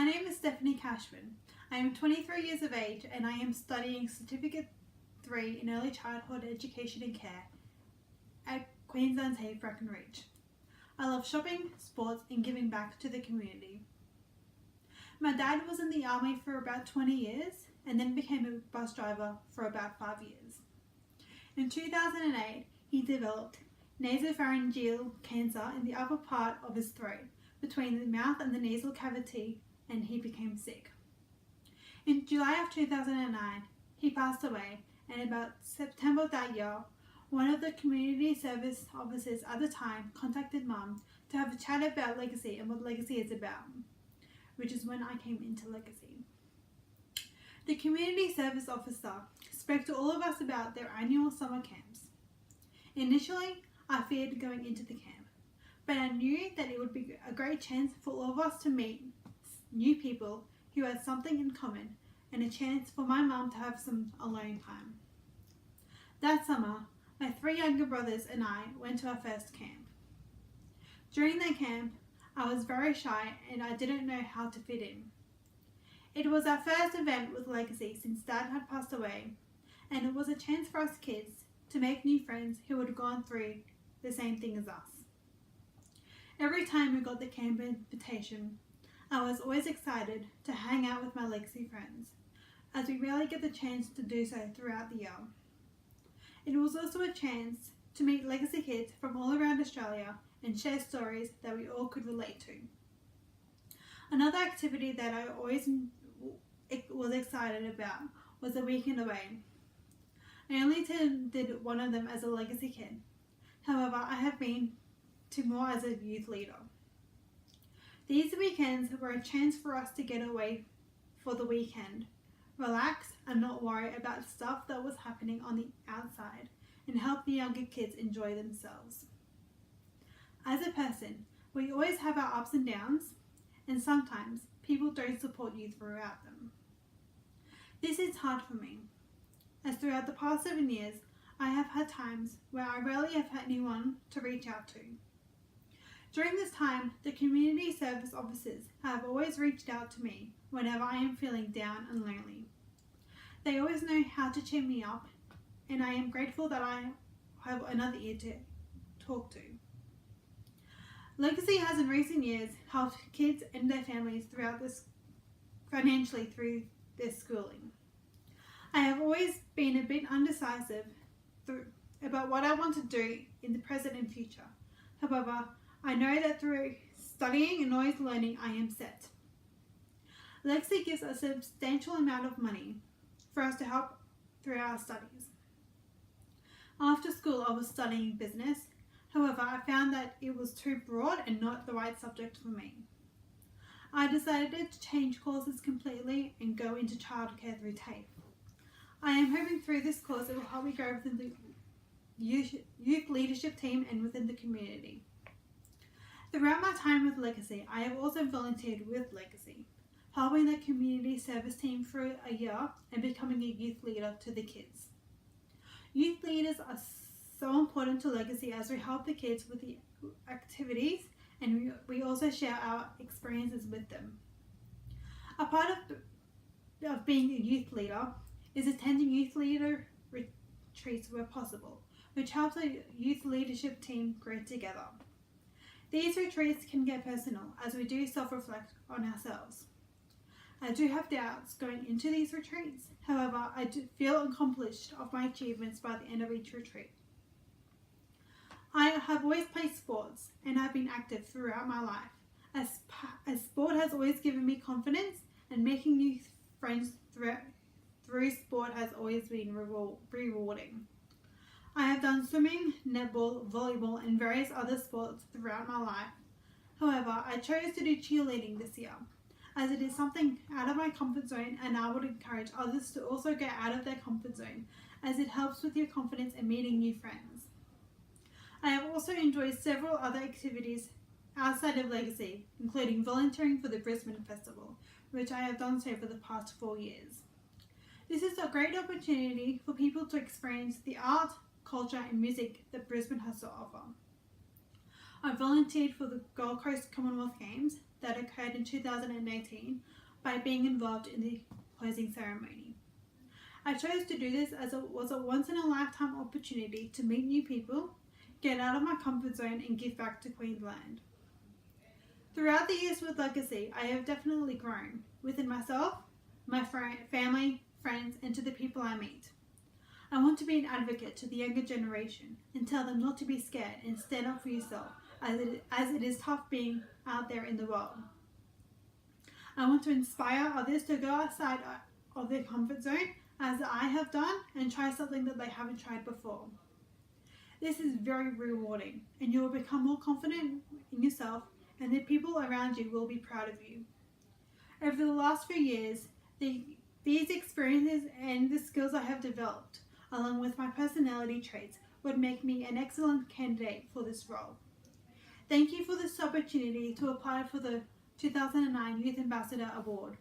name is Stephanie Cashman. I am 23 years of age and I am studying Certificate 3 in Early Childhood Education and Care at Queensland's TAFE Breckenridge. I love shopping, sports and giving back to the community. My dad was in the army for about 20 years and then became a bus driver for about 5 years. In 2008, he developed nasopharyngeal cancer in the upper part of his throat, between the mouth and the nasal cavity, and he became sick. In July of 2009, he passed away, and about September of that year, one of the community service officers at the time contacted Mum to have a chat about Legacy and what Legacy is about, which is when I came into Legacy. The community service officer spoke to all of us about their annual summer camps. Initially, I feared going into the camp, but I knew that it would be a great chance for all of us to meet new people who had something in common and a chance for my mum to have some alone time. That summer, my 3 younger brothers and I went to our first camp. During that camp, I was very shy and I didn't know how to fit in. It was our first event with Legacy since Dad had passed away, and it was a chance for us kids to make new friends who had gone through the same thing as us. Every time we got the camp invitation, I was always excited to hang out with my Legacy friends, as we rarely get the chance to do so throughout the year. It was also a chance to meet Legacy kids from all around Australia and share stories that we all could relate to. Another activity that I always was excited about was a weekend away. I only did one of them as a Legacy kid. However, I have been to more as a youth leader. These weekends were a chance for us to get away for the weekend, relax and not worry about stuff that was happening on the outside, and help the younger kids enjoy themselves. As a person, we always have our ups and downs, and sometimes people don't support you throughout them. This is hard for me, as throughout the past 7 years, I have had times where I rarely have had anyone to reach out to. During this time, the community service officers have always reached out to me whenever I am feeling down and lonely. They always know how to cheer me up, and I am grateful that I have another ear to talk to. Legacy has in recent years helped kids and their families throughout this financially through their schooling. I have always been a bit undecisive about what I want to do in the present and future. However, I know that through studying and always learning, I am set. Legacy gives a substantial amount of money for us to help through our studies. After school, I was studying business. However, I found that it was too broad and not the right subject for me. I decided to change courses completely and go into childcare through TAFE. I am hoping through this course it will help me grow within the youth leadership team and within the community. Throughout my time with Legacy, I have also volunteered with Legacy, helping the community service team for a year and becoming a youth leader to the kids. Youth leaders are so important to Legacy as we help the kids with the activities, and we also share our experiences with them. A part of being a youth leader is attending youth leader retreats where possible, which helps a youth leadership team grow together. These retreats can get personal as we do self-reflect on ourselves. I do have doubts going into these retreats, however, I do feel accomplished of my achievements by the end of each retreat. I have always played sports and have been active throughout my life, as sport has always given me confidence, and making new friends through sport has always been rewarding. I have done swimming, netball, volleyball and various other sports throughout my life. However, I chose to do cheerleading this year, as it is something out of my comfort zone, and I would encourage others to also get out of their comfort zone, as it helps with your confidence and meeting new friends. I have also enjoyed several other activities outside of Legacy, including volunteering for the Brisbane Festival, which I have done so for the past 4 years. This is a great opportunity for people to experience the art, culture and music that Brisbane has to offer. I volunteered for the Gold Coast Commonwealth Games that occurred in 2018 by being involved in the closing ceremony. I chose to do this as it was a once-in-a-lifetime opportunity to meet new people, get out of my comfort zone and give back to Queensland. Throughout the years with Legacy, I have definitely grown within myself, my family, friends, and to the people I meet. I want to be an advocate to the younger generation and tell them not to be scared and stand up for yourself as it is tough being out there in the world. I want to inspire others to go outside of their comfort zone as I have done and try something that they haven't tried before. This is very rewarding and you will become more confident in yourself and the people around you will be proud of you. Over the last few years, these experiences and the skills I have developed, along with my personality traits, would make me an excellent candidate for this role. Thank you for this opportunity to apply for the 2009 Youth Ambassador Award.